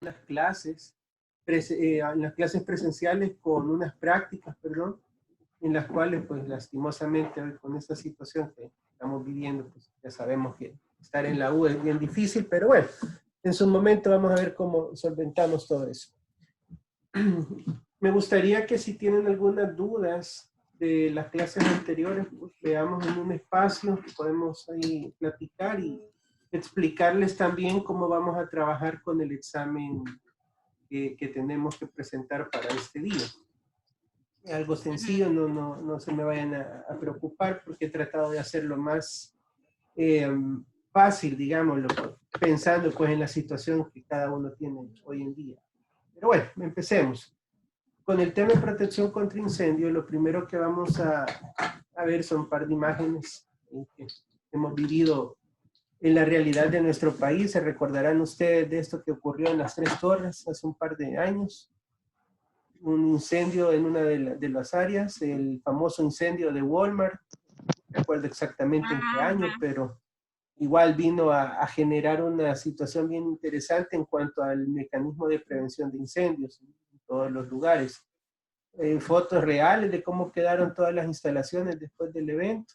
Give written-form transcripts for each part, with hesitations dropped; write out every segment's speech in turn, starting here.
las clases, en las clases presenciales con unas prácticas, perdón, en las cuales, pues, lastimosamente, con esta situación que estamos viviendo, pues, ya sabemos que estar en la U es bien difícil, pero bueno, en su momento vamos a ver cómo solventamos todo eso. Me gustaría que si tienen algunas dudas de las clases anteriores, pues veamos en un espacio, podemos ahí platicar y explicarles también cómo vamos a trabajar con el examen que tenemos que presentar para este día. Algo sencillo, no se me vayan a preocupar porque he tratado de hacerlo más eh, fácil, digámoslo, pensando pues en la situación que cada uno tiene hoy en día. Pero bueno, empecemos. Con el tema de protección contra incendio, lo primero que vamos a ver son un par de imágenes que hemos vivido en la realidad de nuestro país. Se recordarán ustedes de esto que ocurrió en las Tres Torres hace un par de años. Un incendio en una de las áreas, el famoso incendio de Walmart, no recuerdo exactamente en qué año, pero igual vino a generar una situación bien interesante en cuanto al mecanismo de prevención de incendios en todos los lugares. Fotos reales de cómo quedaron todas las instalaciones después del evento.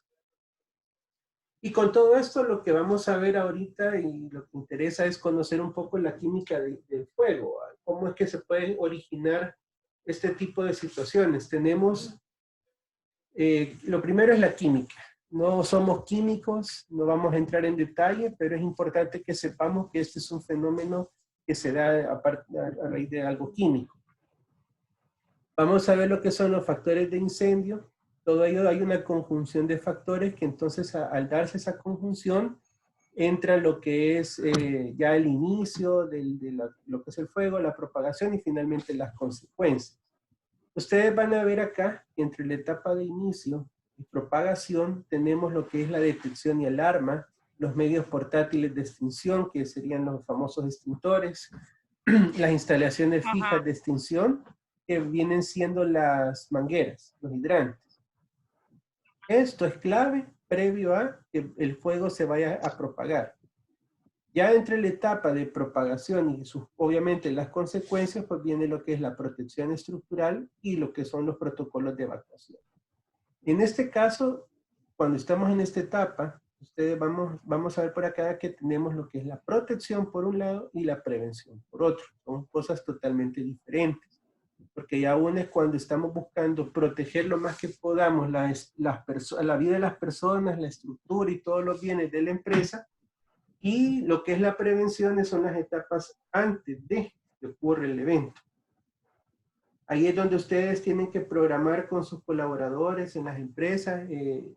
Y con todo esto lo que vamos a ver ahorita y lo que interesa es conocer un poco la química del fuego, cómo es que se puede originar este tipo de situaciones. Tenemos, lo primero es la química. No somos químicos, no vamos a entrar en detalle, pero es importante que sepamos que este es un fenómeno que se da a raíz de algo químico. Vamos a ver lo que son los factores de incendio. Todo ello hay una conjunción de factores que entonces al darse esa conjunción entra lo que es ya el inicio lo que es el fuego, la propagación y finalmente las consecuencias. Ustedes van a ver acá que entre la etapa de inicio y propagación tenemos lo que es la detección y alarma, los medios portátiles de extinción, que serían los famosos extintores, las instalaciones fijas de extinción, que vienen siendo las mangueras, los hidrantes. Esto es clave previo a que el fuego se vaya a propagar. Ya entre la etapa de propagación y obviamente las consecuencias, pues viene lo que es la protección estructural y lo que son los protocolos de evacuación. En este caso, cuando estamos en esta etapa, ustedes vamos a ver por acá que tenemos lo que es la protección por un lado y la prevención por otro. Son cosas totalmente diferentes. Porque ya aún es cuando estamos buscando proteger lo más que podamos la vida de las personas, la estructura y todos los bienes de la empresa, y lo que es la prevención son las etapas antes de que ocurra el evento. Ahí es donde ustedes tienen que programar con sus colaboradores en las empresas,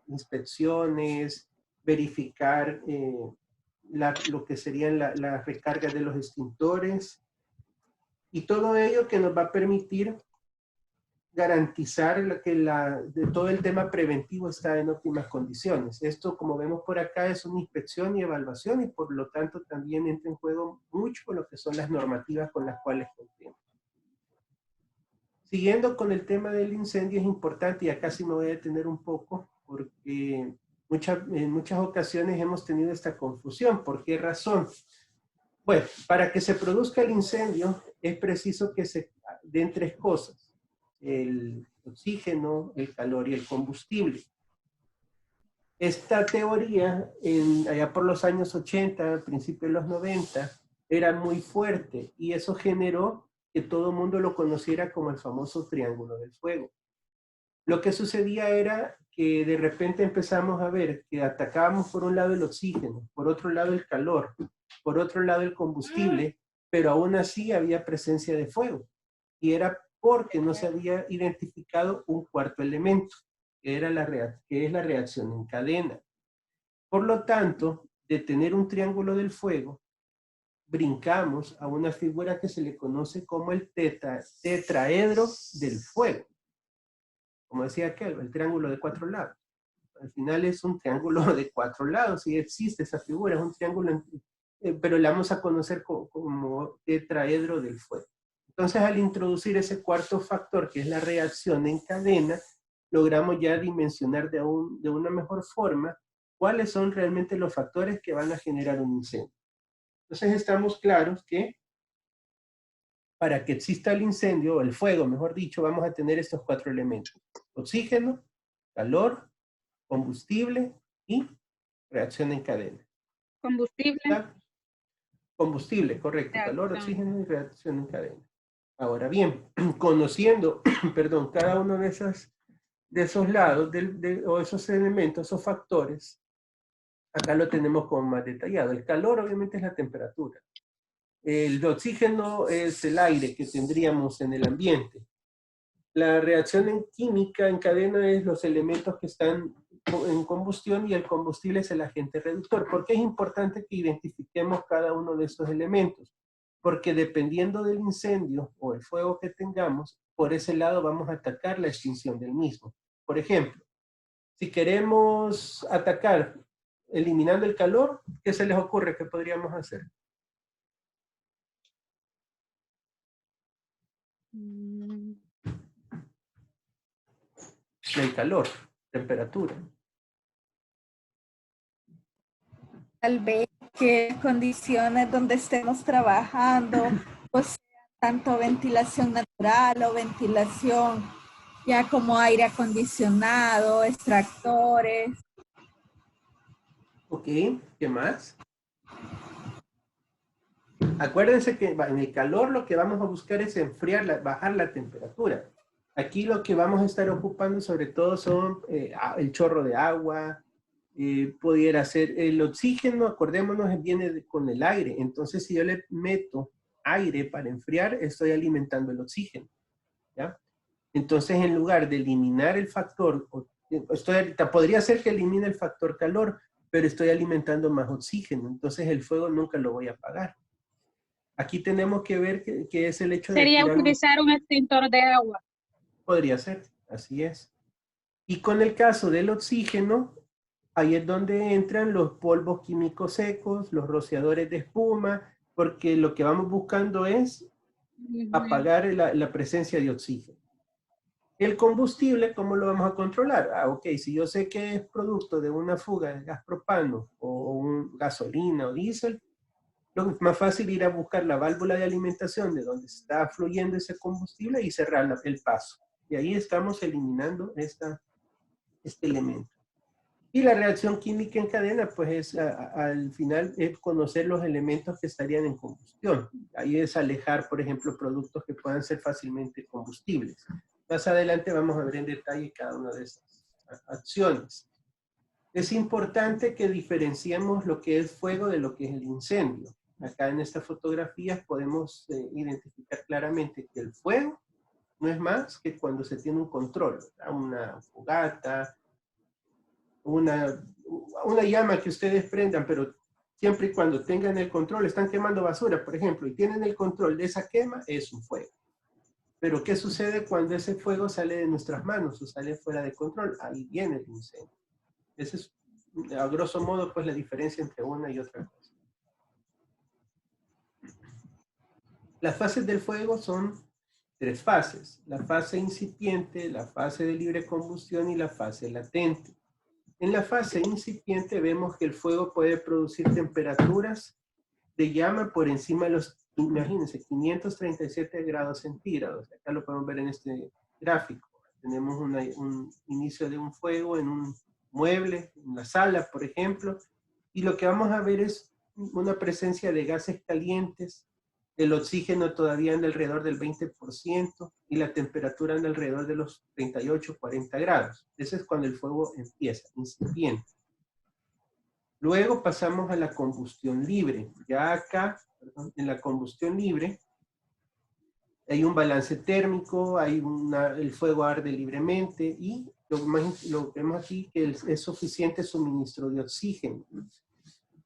inspecciones, verificar lo que serían las recargas de los extintores, y todo ello que nos va a permitir garantizar que de todo el tema preventivo está en óptimas condiciones. Esto, como vemos por acá, es una inspección y evaluación y por lo tanto también entra en juego mucho lo que son las normativas con las cuales contemos. Siguiendo con el tema del incendio, es importante, y acá sí me voy a detener un poco, porque en muchas ocasiones hemos tenido esta confusión. ¿Por qué razón? Bueno, para que se produzca el incendio es preciso que se den tres cosas: el oxígeno, el calor y el combustible. Esta teoría, allá por los años 80, principios de los 90, era muy fuerte y eso generó que todo el mundo lo conociera como el famoso triángulo del fuego. Lo que sucedía era que de repente empezamos a ver que atacábamos por un lado el oxígeno, por otro lado el calor, por otro lado el combustible, pero aún así había presencia de fuego. Y era porque no se había identificado un cuarto elemento, que es la reacción en cadena. Por lo tanto, de tener un triángulo del fuego, brincamos a una figura que se le conoce como el tetraedro del fuego. Como decía aquel, el triángulo de 4 lados. Al final es un triángulo de 4 lados y existe esa figura, es un triángulo, pero la vamos a conocer como tetraedro del fuego. Entonces, al introducir ese cuarto factor, que es la reacción en cadena, logramos ya dimensionar de una mejor forma cuáles son realmente los factores que van a generar un incendio. Entonces, estamos claros que para que exista el incendio, o el fuego, mejor dicho, vamos a tener estos 4 elementos. Oxígeno, calor, combustible y reacción en cadena. Combustible. ¿Está? Combustible, correcto. Calor, Reacción. oxígeno y reacción en cadena. Ahora bien, conociendo, perdón, cada uno de esos lados, o esos elementos, esos factores, acá lo tenemos como más detallado. El calor obviamente es la temperatura. El oxígeno es el aire que tendríamos en el ambiente. La reacción en química en cadena es los elementos que están en combustión y el combustible es el agente reductor. ¿Por qué es importante que identifiquemos cada uno de estos elementos? Porque dependiendo del incendio o el fuego que tengamos, por ese lado vamos a atacar la extinción del mismo. Por ejemplo, si queremos atacar eliminando el calor, ¿qué se les ocurre que podríamos hacer? El calor, temperatura. Tal vez que condiciones donde estemos trabajando, o sea, tanto ventilación natural o ventilación ya como aire acondicionado, extractores. Ok, ¿qué más? Acuérdense que en el calor lo que vamos a buscar es enfriar, bajar la temperatura. Aquí lo que vamos a estar ocupando sobre todo son el chorro de agua, pudiera ser el oxígeno, acordémonos, viene con el aire. Entonces, si yo le meto aire para enfriar, estoy alimentando el oxígeno, ¿ya? Entonces, en lugar de eliminar el factor, podría ser que elimine el factor calor, pero estoy alimentando más oxígeno. Entonces, el fuego nunca lo voy a apagar. Aquí tenemos que ver que es el hecho de... Sería utilizar un extintor de agua. Podría ser, así es. Y con el caso del oxígeno, ahí es donde entran los polvos químicos secos, los rociadores de espuma, porque lo que vamos buscando es apagar la presencia de oxígeno. El combustible, ¿cómo lo vamos a controlar? Ok, si yo sé que es producto de una fuga de gas propano o gasolina o diésel, lo más fácil es ir a buscar la válvula de alimentación de donde está fluyendo ese combustible y cerrar el paso. Y ahí estamos eliminando este elemento. Y la reacción química en cadena, pues es al final es conocer los elementos que estarían en combustión. Ahí es alejar, por ejemplo, productos que puedan ser fácilmente combustibles. Más adelante vamos a ver en detalle cada una de estas acciones. Es importante que diferenciemos lo que es fuego de lo que es el incendio. Acá en estas fotografías podemos identificar claramente que el fuego no es más que cuando se tiene un control, ¿verdad? Una fogata, una llama que ustedes prendan, pero siempre y cuando tengan el control, están quemando basura, por ejemplo, y tienen el control de esa quema, es un fuego. Pero ¿qué sucede cuando ese fuego sale de nuestras manos o sale fuera de control? Ahí viene el incendio. Esa es, a grosso modo, pues la diferencia entre una y otra cosa. Las fases del fuego son 3 fases. La fase incipiente, la fase de libre combustión y la fase latente. En la fase incipiente vemos que el fuego puede producir temperaturas de llama por encima de los, imagínense, 537 grados centígrados. Acá lo podemos ver en este gráfico. Tenemos un inicio de un fuego en un mueble, en la sala, por ejemplo, y lo que vamos a ver es una presencia de gases calientes, el oxígeno todavía anda alrededor del 20% y la temperatura anda alrededor de los 38, 40 grados. Ese es cuando el fuego empieza, incipiente. Luego pasamos a la combustión libre. Ya acá, perdón, en la combustión libre, hay un balance térmico, el fuego arde libremente y lo vemos aquí que es suficiente suministro de oxígeno.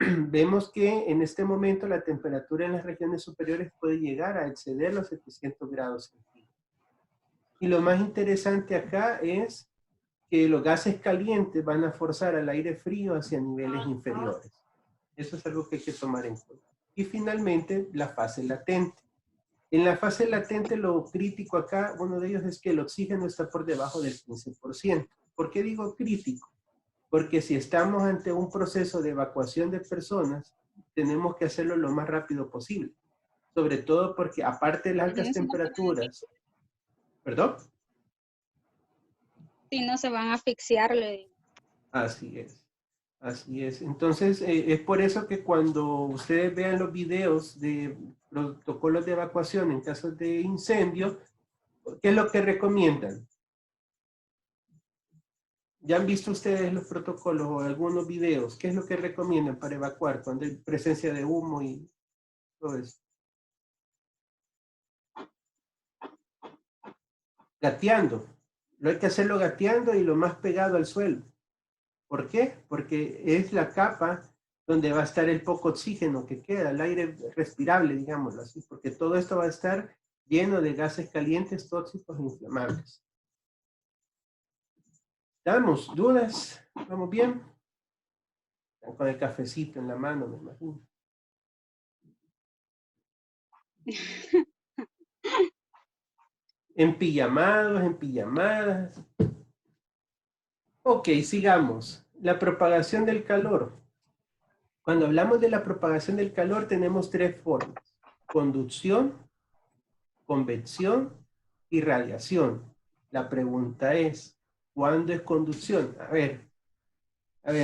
Vemos que en este momento la temperatura en las regiones superiores puede llegar a exceder los 700 grados centígrados. Y lo más interesante acá es que los gases calientes van a forzar al aire frío hacia niveles inferiores. Eso es algo que hay que tomar en cuenta. Y finalmente, la fase latente. En la fase latente, lo crítico acá, uno de ellos es que el oxígeno está por debajo del 15%. ¿Por qué digo crítico? Porque si estamos ante un proceso de evacuación de personas, tenemos que hacerlo lo más rápido posible. sobre todo porque aparte de las altas También si no se van a temperaturas, ¿perdón? Si no se van a asfixiar, le digo. Así es, así es. Entonces, es por eso que cuando ustedes vean los videos de protocolos de evacuación en caso de incendio, ¿qué es lo que recomiendan? ¿Ya han visto ustedes los protocolos o algunos videos? ¿Qué es lo que recomiendan para evacuar cuando hay presencia de humo y todo eso? Gateando. Lo hay que hacerlo gateando y lo más pegado al suelo. ¿Por qué? Porque es la capa donde va a estar el poco oxígeno que queda, el aire respirable, digámoslo así, porque todo esto va a estar lleno de gases calientes, tóxicos e inflamables. ¿Damos dudas? ¿Vamos bien? Con el cafecito en la mano, me imagino. En pijamados, en pijamadas. Ok, sigamos. La propagación del calor. Cuando hablamos de la propagación del calor tenemos tres formas. Conducción, convección y radiación. La pregunta es, ¿cuándo es conducción? A ver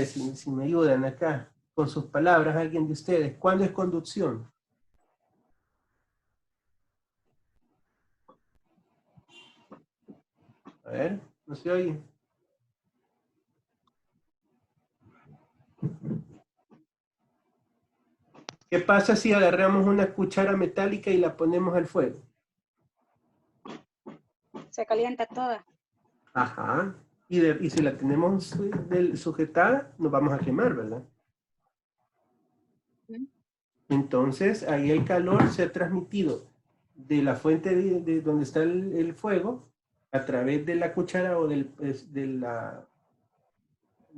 si me ayudan acá con sus palabras alguien de ustedes. ¿Cuándo es conducción? A ver, no se oye. ¿Qué pasa si agarramos una cuchara metálica y la ponemos al fuego? Se calienta toda. Ajá. Y si la tenemos sujetada, nos vamos a quemar, ¿verdad? Entonces, ahí el calor se ha transmitido de la fuente de donde está el fuego a través de la cuchara o del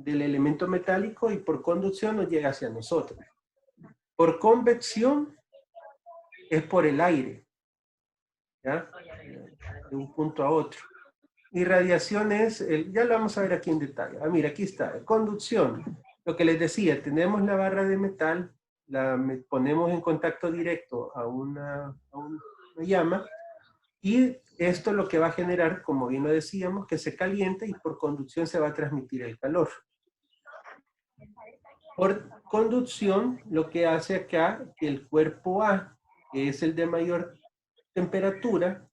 elemento metálico y por conducción nos llega hacia nosotros. Por convección es por el aire, ¿ya? De un punto a otro. Y radiación es, ya lo vamos a ver aquí en detalle. Mira, aquí está, conducción. Lo que les decía, tenemos la barra de metal, ponemos en contacto directo a una llama y esto lo que va a generar, como bien lo decíamos, que se caliente y por conducción se va a transmitir el calor. Por conducción, lo que hace acá, que el cuerpo A, que es el de mayor temperatura,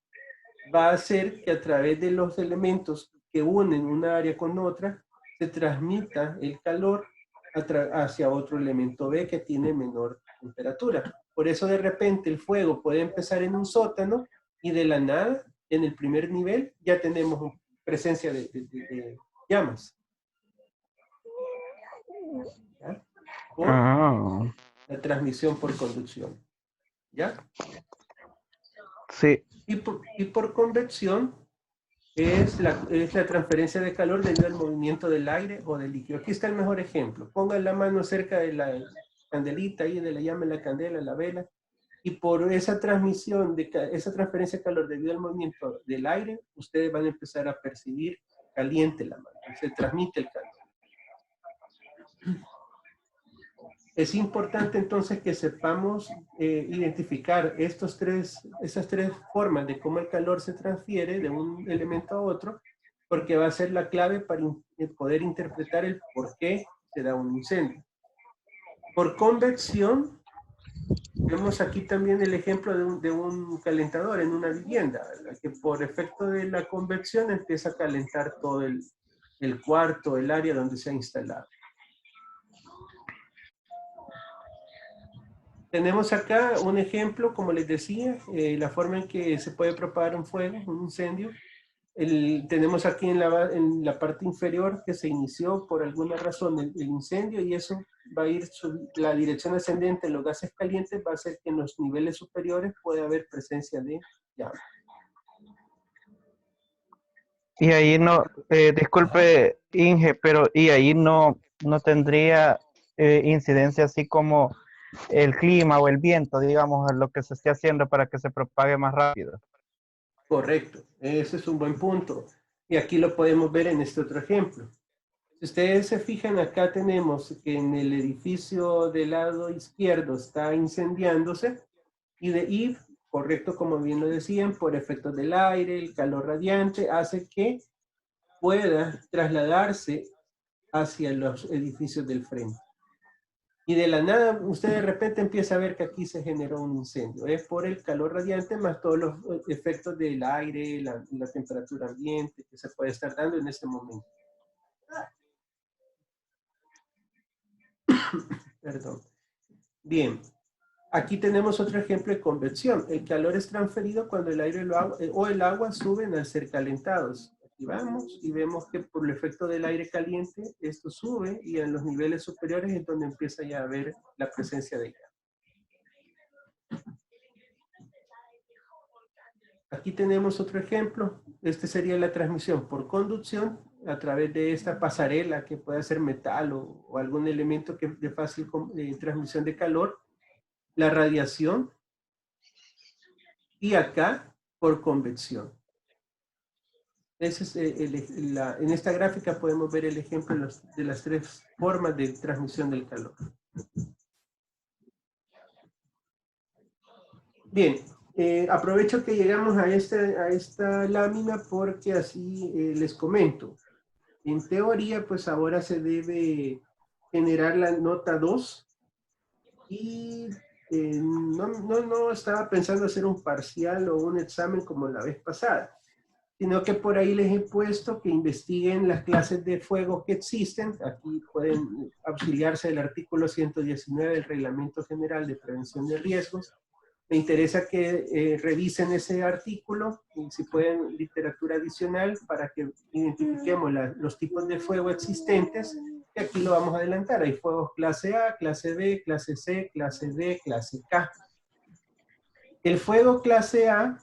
va a hacer que a través de los elementos que unen una área con otra, se transmita el calor hacia otro elemento B que tiene menor temperatura. Por eso de repente el fuego puede empezar en un sótano y de la nada, en el primer nivel, ya tenemos presencia de llamas. ¿Ya? Por la transmisión por conducción. ¿Ya? Sí. Y por convección es la transferencia de calor debido al movimiento del aire o del líquido. Aquí está el mejor ejemplo. Pongan la mano cerca de la candelita, ahí de la llama, la candela, la vela, y por esa transmisión, esa transferencia de calor debido al movimiento del aire, ustedes van a empezar a percibir caliente la mano. Se transmite el calor. Es importante entonces que sepamos identificar esas tres formas de cómo el calor se transfiere de un elemento a otro, porque va a ser la clave para poder interpretar el por qué se da un incendio. Por convección, vemos aquí también el ejemplo de un calentador en una vivienda, ¿verdad? Que por efecto de la convección empieza a calentar todo el cuarto, el área donde se ha instalado. Tenemos acá un ejemplo, como les decía, la forma en que se puede propagar un fuego, un incendio. Tenemos aquí en la parte inferior que se inició por alguna razón el incendio y eso va a ir, la dirección ascendente de los gases calientes va a hacer que en los niveles superiores pueda haber presencia de llama. Y ahí no, disculpe Inge, pero y ahí no tendría incidencia así como el clima o el viento, digamos, lo que se esté haciendo para que se propague más rápido. Correcto, ese es un buen punto. Y aquí lo podemos ver en este otro ejemplo. Si ustedes se fijan, acá tenemos que en el edificio del lado izquierdo está incendiándose Y correcto, como bien lo decían, por efectos del aire, el calor radiante hace que pueda trasladarse hacia los edificios del frente. Y de la nada, usted de repente empieza a ver que aquí se generó un incendio. Es por el calor radiante más todos los efectos del aire, la temperatura ambiente que se puede estar dando en este momento. Perdón. Bien. Aquí tenemos otro ejemplo de convección. El calor es transferido cuando el aire o el agua suben al ser calentados. Aquí vamos y vemos que por el efecto del aire caliente, esto sube y en los niveles superiores es donde empieza ya a haber la presencia de gas. Aquí tenemos otro ejemplo. Este sería la transmisión por conducción a través de esta pasarela que puede ser metal o algún elemento que de fácil transmisión de calor. La radiación y acá por convección. Ese es en esta gráfica podemos ver el ejemplo de las tres formas de transmisión del calor. Bien, aprovecho que llegamos a esta lámina porque así les comento. En teoría, pues ahora se debe generar la nota 2 y no estaba pensando hacer un parcial o un examen como la vez pasada, sino que por ahí les he puesto que investiguen las clases de fuego que existen. Aquí pueden auxiliarse del artículo 119 del Reglamento General de Prevención de Riesgos. Me interesa que revisen ese artículo y si pueden literatura adicional para que identifiquemos los tipos de fuego existentes. Y aquí lo vamos a adelantar. Hay fuegos clase A, clase B, clase C, clase D, clase K. El fuego clase A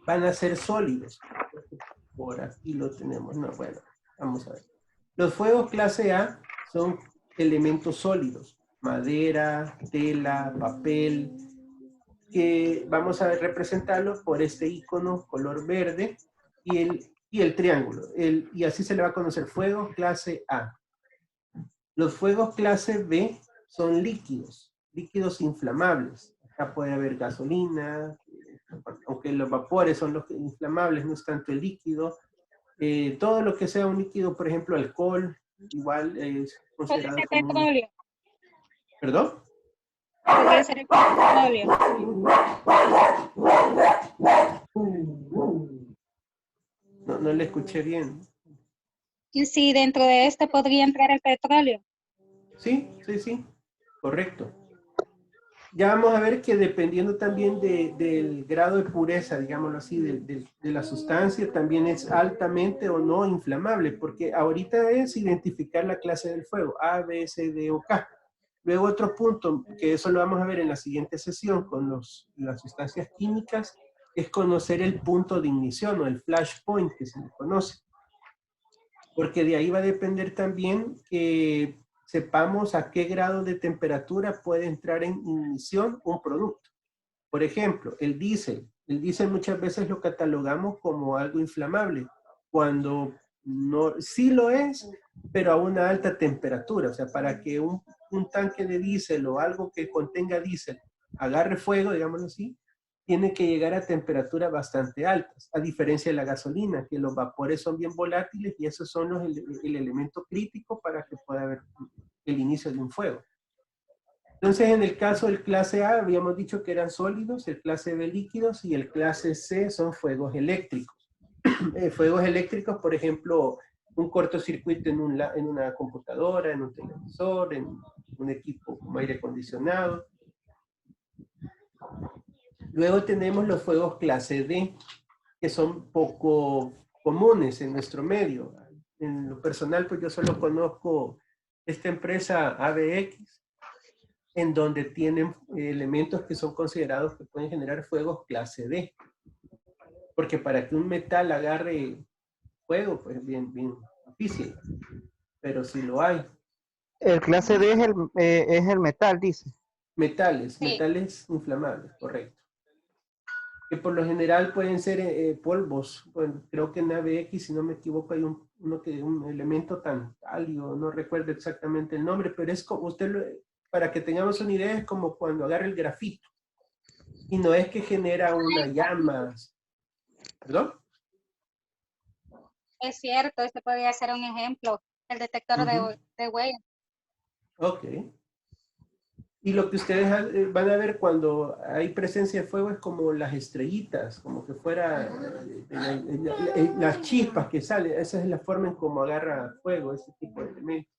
van a ser sólidos. Por aquí lo tenemos. No, bueno, vamos a ver. Los fuegos clase A son elementos sólidos. Madera, tela, papel, que vamos a representarlo por este icono color verde y el triángulo. Y así se le va a conocer fuego clase A. Los fuegos clase B son líquidos inflamables. Acá puede haber gasolina, aunque los vapores son los inflamables, no es tanto el líquido. Todo lo que sea un líquido, por ejemplo, alcohol, igual es considerado como petróleo. ¿Perdón? Podría ser el petróleo. No le escuché bien. Y si dentro de este podría entrar el petróleo. Sí, correcto. Ya vamos a ver que dependiendo también del grado de pureza, digámoslo así, de la sustancia, también es altamente o no inflamable, porque ahorita es identificar la clase del fuego, A, B, C, D o K. Luego otro punto, que eso lo vamos a ver en la siguiente sesión con las sustancias químicas, es conocer el punto de ignición o el flash point que se le conoce. Porque de ahí va a depender también que sepamos a qué grado de temperatura puede entrar en ignición un producto. Por ejemplo, el diésel. El diésel muchas veces lo catalogamos como algo inflamable, cuando no, sí lo es, pero a una alta temperatura. O sea, para que un tanque de diésel o algo que contenga diésel agarre fuego, digámoslo así, tiene que llegar a temperaturas bastante altas, a diferencia de la gasolina, que los vapores son bien volátiles y esos son el elemento crítico para que pueda haber el inicio de un fuego. Entonces, en el caso del clase A, habíamos dicho que eran sólidos, el clase B líquidos y el clase C son fuegos eléctricos. Fuegos eléctricos, por ejemplo, un cortocircuito en una computadora, en un televisor, en un equipo como aire acondicionado. Luego tenemos los fuegos clase D, que son poco comunes en nuestro medio. En lo personal, pues yo solo conozco esta empresa ABX, en donde tienen elementos que son considerados que pueden generar fuegos clase D. Porque para que un metal agarre fuego, pues bien difícil. Pero sí lo hay. El clase D es el metal, dice. Metales Sí. Inflamables, correcto. Que por lo general pueden ser polvos. Bueno, creo que en ABX, si no me equivoco, hay un elemento tantalio, no recuerdo exactamente el nombre, pero es como, para que tengamos una idea, es como cuando agarra el grafito. y no es que genera una llama. ¿Perdón? Es cierto, este podría ser un ejemplo, el detector de huellas. Ok. Y lo que ustedes van a ver cuando hay presencia de fuego es como las estrellitas, como que fuera las chispas que salen. Esa es la forma en cómo agarra fuego ese tipo de elementos.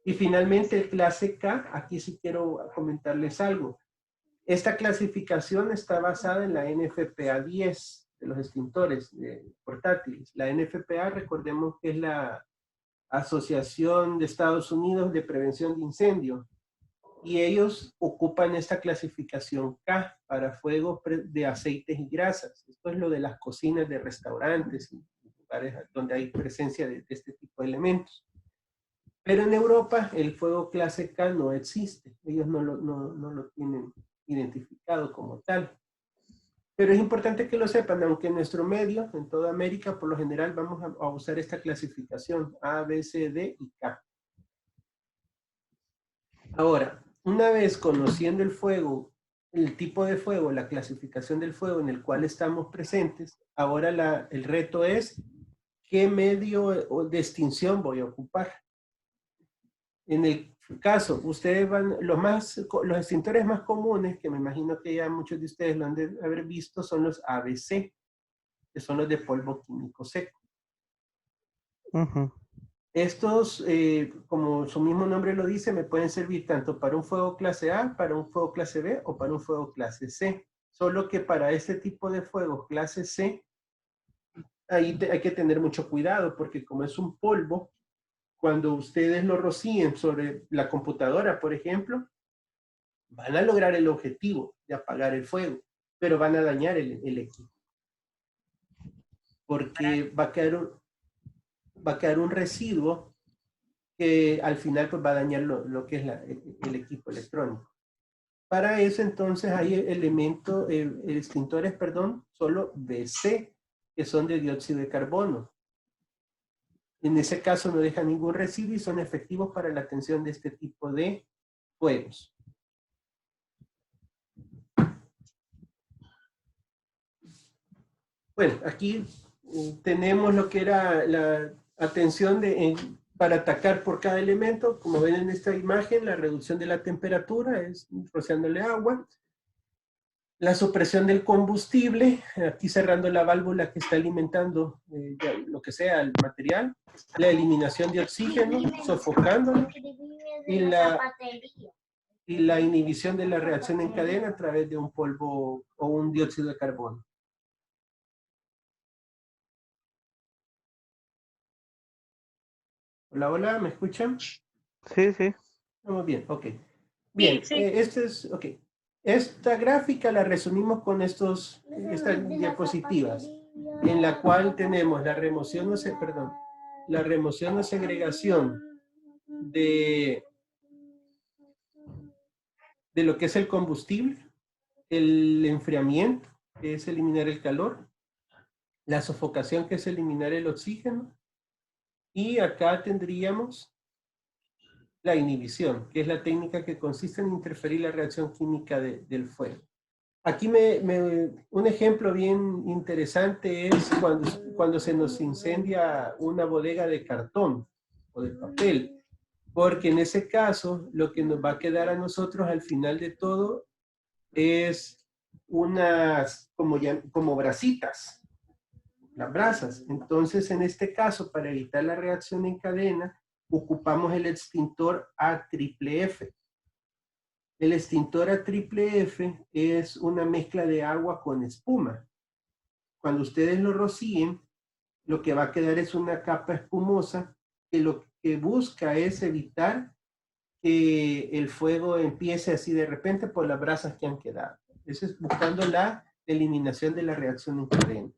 Y finalmente el clase K, aquí sí quiero comentarles algo. Esta clasificación está basada en la NFPA 10 de los extintores portátiles. La NFPA, recordemos que es la Asociación de Estados Unidos de Prevención de Incendios. Y ellos ocupan esta clasificación K para fuegos de aceites y grasas. Esto es lo de las cocinas de restaurantes y lugares donde hay presencia de este tipo de elementos. Pero en Europa el fuego clase K no existe. Ellos no lo tienen identificado como tal. Pero es importante que lo sepan, aunque en nuestro medio, en toda América, por lo general vamos a usar esta clasificación A, B, C, D y K. Ahora, una vez conociendo el fuego, el tipo de fuego, la clasificación del fuego en el cual estamos presentes, ahora el reto es qué medio de extinción voy a ocupar. En el caso, ustedes van, los extintores más comunes, que me imagino que ya muchos de ustedes lo han de haber visto, son los ABC, que son los de polvo químico seco. Estos, como su mismo nombre lo dice, me pueden servir tanto para un fuego clase A, para un fuego clase B o para un fuego clase C. Solo que para este tipo de fuego clase C, ahí hay que tener mucho cuidado porque como es un polvo, cuando ustedes lo rocíen sobre la computadora, por ejemplo, van a lograr el objetivo de apagar el fuego, pero van a dañar el equipo. Porque va a quedar un residuo que al final pues, va a dañar lo que es el equipo electrónico. Para eso entonces hay extintores, perdón, solo BC, que son de dióxido de carbono. En ese caso no dejan ningún residuo y son efectivos para la atención de este tipo de fuegos. Bueno, aquí tenemos lo que era la atención para atacar por cada elemento. Como ven en esta imagen, la reducción de la temperatura es rociándole agua. La supresión del combustible, aquí cerrando la válvula que está alimentando lo que sea el material. La eliminación de oxígeno, sofocándolo. Y la inhibición de la reacción en cadena a través de un polvo o un dióxido de carbono. Hola, hola, ¿me escuchan? Sí, sí. Estamos bien, ok. Bien, Sí. Esta gráfica la resumimos con estas diapositivas, en la cual tenemos la remoción o segregación de lo que es el combustible, el enfriamiento, que es eliminar el calor, la sofocación, que es eliminar el oxígeno, y acá tendríamos la inhibición, que es la técnica que consiste en interferir la reacción química del fuego. Aquí un ejemplo bien interesante es cuando se nos incendia una bodega de cartón o de papel, porque en ese caso lo que nos va a quedar a nosotros al final de todo es unas como brasitas, las brasas. Entonces, en este caso, para evitar la reacción en cadena, ocupamos el extintor AFFF. El extintor AFFF es una mezcla de agua con espuma. Cuando ustedes lo rocíen, lo que va a quedar es una capa espumosa que lo que busca es evitar que el fuego empiece así de repente por las brasas que han quedado. Eso es buscando la eliminación de la reacción en cadena.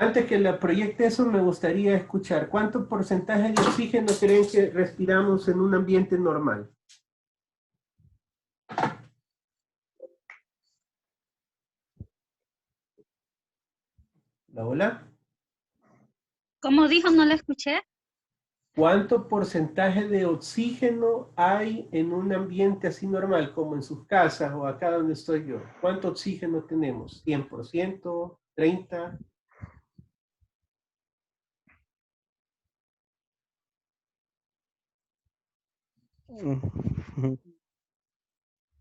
Antes que la proyecte eso, me gustaría escuchar cuánto porcentaje de oxígeno creen que respiramos en un ambiente normal. Hola. ¿Cómo dijo? No la escuché. ¿Cuánto porcentaje de oxígeno hay en un ambiente así normal, como en sus casas o acá donde estoy yo? ¿Cuánto oxígeno tenemos? ¿100%? ¿30%?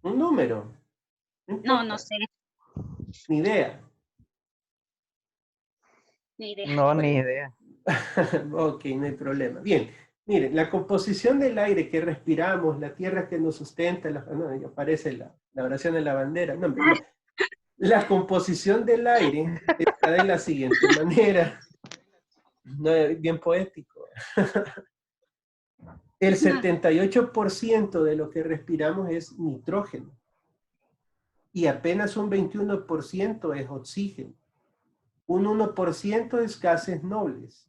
Un número. No No, importa. no sé, Ni idea. ni idea. No, ni idea. Ok, no hay problema. Bien, miren, la composición del aire que respiramos, la tierra que nos sustenta, no, ahí aparece la oración de la bandera. No, hombre, la composición del aire está de la siguiente manera. No, bien poético. El 78% de lo que respiramos es nitrógeno y apenas un 21% es oxígeno. Un 1% es gases nobles.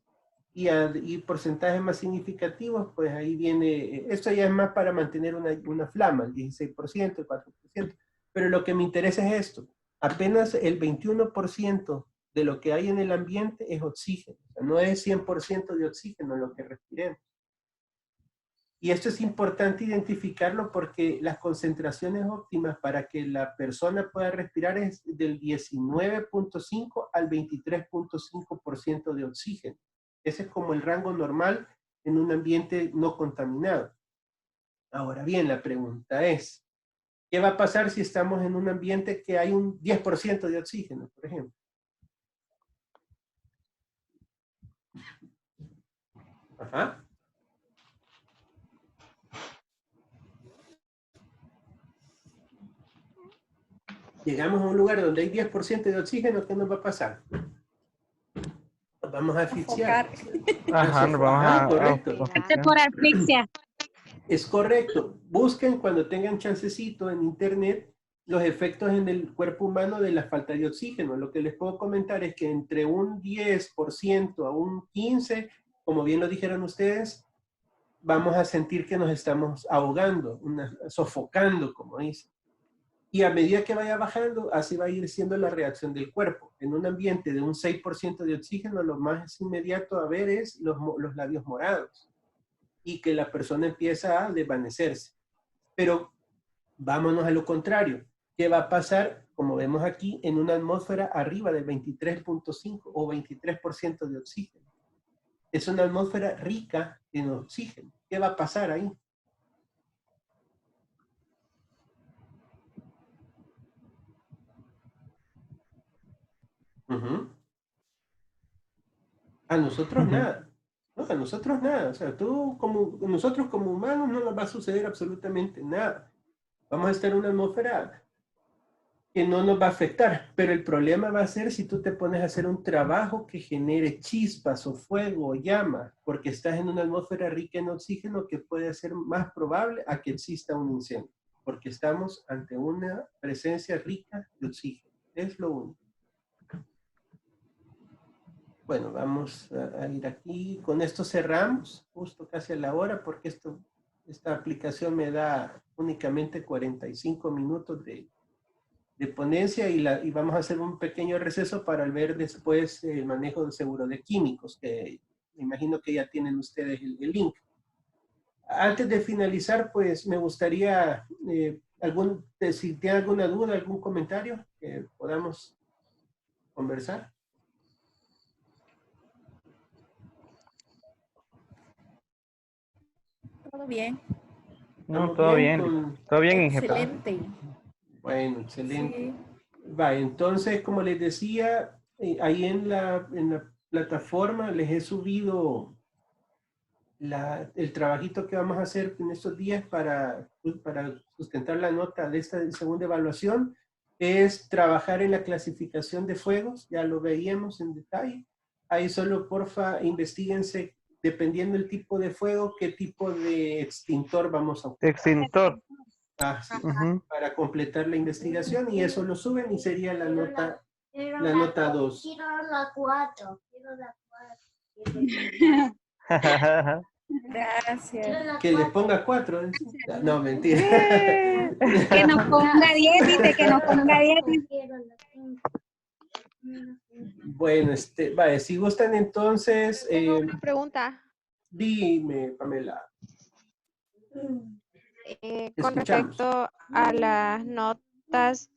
Y porcentajes más significativos, pues ahí viene, esto ya es más para mantener una flama, el 16%, el 4%, pero lo que me interesa es esto, apenas el 21% de lo que hay en el ambiente es oxígeno, o sea, no es 100% de oxígeno lo que respiremos. Y esto es importante identificarlo porque las concentraciones óptimas para que la persona pueda respirar es del 19.5 al 23.5% de oxígeno. Ese es como el rango normal en un ambiente no contaminado. Ahora bien, la pregunta es, ¿qué va a pasar si estamos en un ambiente que hay un 10% de oxígeno, por ejemplo? Ajá. Llegamos a un lugar donde hay 10% de oxígeno, ¿qué nos va a pasar? Nos vamos a asfixiar. Ajá, nos vamos Correcto. Por asfixia. Es correcto. Busquen cuando tengan chancecito en internet los efectos en el cuerpo humano de la falta de oxígeno. Lo que les puedo comentar es que entre un 10% a un 15%, como bien lo dijeron ustedes, vamos a sentir que nos estamos ahogando, sofocando, como dicen. Y a medida que vaya bajando, así va a ir siendo la reacción del cuerpo. En un ambiente de un 6% de oxígeno, lo más inmediato a ver es los labios morados y que la persona empieza a desvanecerse. Pero vámonos a lo contrario. ¿Qué va a pasar, como vemos aquí, en una atmósfera arriba del 23.5 o 23% de oxígeno? Es una atmósfera rica en oxígeno. ¿Qué va a pasar ahí? A nosotros nada. No, a nosotros nada. O sea, nosotros como humanos no nos va a suceder absolutamente nada. Vamos a estar en una atmósfera que no nos va a afectar, pero el problema va a ser si tú te pones a hacer un trabajo que genere chispas o fuego o llama, porque estás en una atmósfera rica en oxígeno que puede ser más probable a que exista un incendio, porque estamos ante una presencia rica de oxígeno. Es lo único. Bueno, vamos a ir aquí. Con esto cerramos, justo casi a la hora, porque esta aplicación me da únicamente 45 minutos de ponencia y vamos a hacer un pequeño receso para ver después el manejo del seguro de químicos, que me imagino que ya tienen ustedes el link. Antes de finalizar, pues me gustaría, si tienen alguna duda, algún comentario que podamos conversar. Todo bien. No, todo bien. Todo bien, Inge. Excelente. Bueno, excelente. Sí. Va, entonces, como les decía, ahí en la plataforma les he subido el trabajito que vamos a hacer en estos días para sustentar la nota de esta segunda evaluación. Es trabajar en la clasificación de fuegos, ya lo veíamos en detalle. Ahí solo, porfa, investiguense, dependiendo del tipo de fuego, qué tipo de extintor vamos a usar. Extintor. Ah, sí, para completar la investigación, y eso lo suben y sería la nota 2. Quiero la 4. Quiero la 4. Gracias. Que les ponga 4. No, mentira. Que nos ponga 10, dice que nos ponga 10. Bueno, vale, si gustan entonces... Tengo una pregunta. Dime, Pamela. Con Escuchamos. respecto a las notas,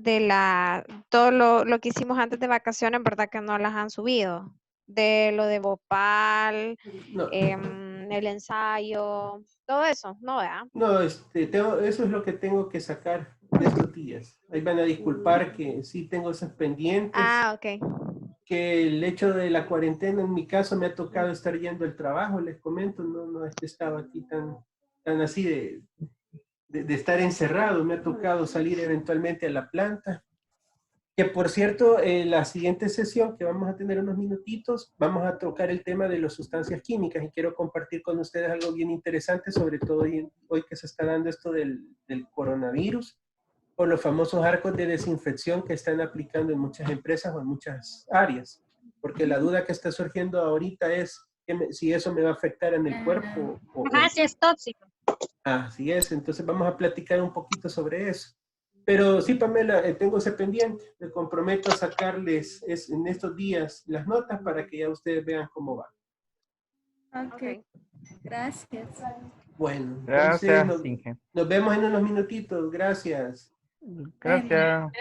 de todo lo que hicimos antes de vacaciones, ¿verdad que no las han subido? De lo de Bhopal, No, el ensayo, todo eso, ¿no, verdad? no, eso es lo que tengo que sacar de estos días. Ahí van a disculpar que sí tengo esos pendientes. Ah, ok. Que el hecho de la cuarentena en mi caso me ha tocado estar yendo al trabajo, les comento, no es que estaba aquí tan así de estar encerrado, me ha tocado salir eventualmente a la planta. Que por cierto, la siguiente sesión que vamos a tener unos minutitos, vamos a tocar el tema de las sustancias químicas y quiero compartir con ustedes algo bien interesante, sobre todo hoy que se está dando esto del coronavirus, por los famosos arcos de desinfección que están aplicando en muchas empresas o en muchas áreas. Porque la duda que está surgiendo ahorita es si eso me va a afectar en el cuerpo. Ajá, sí es tóxico. Así es, entonces vamos a platicar un poquito sobre eso. Pero sí, Pamela, tengo ese pendiente. Me comprometo a sacarles en estos días las notas para que ya ustedes vean cómo va. Ok, gracias. Bueno, entonces Gracias, Inge. nos vemos en unos minutitos. Gracias. Gracias.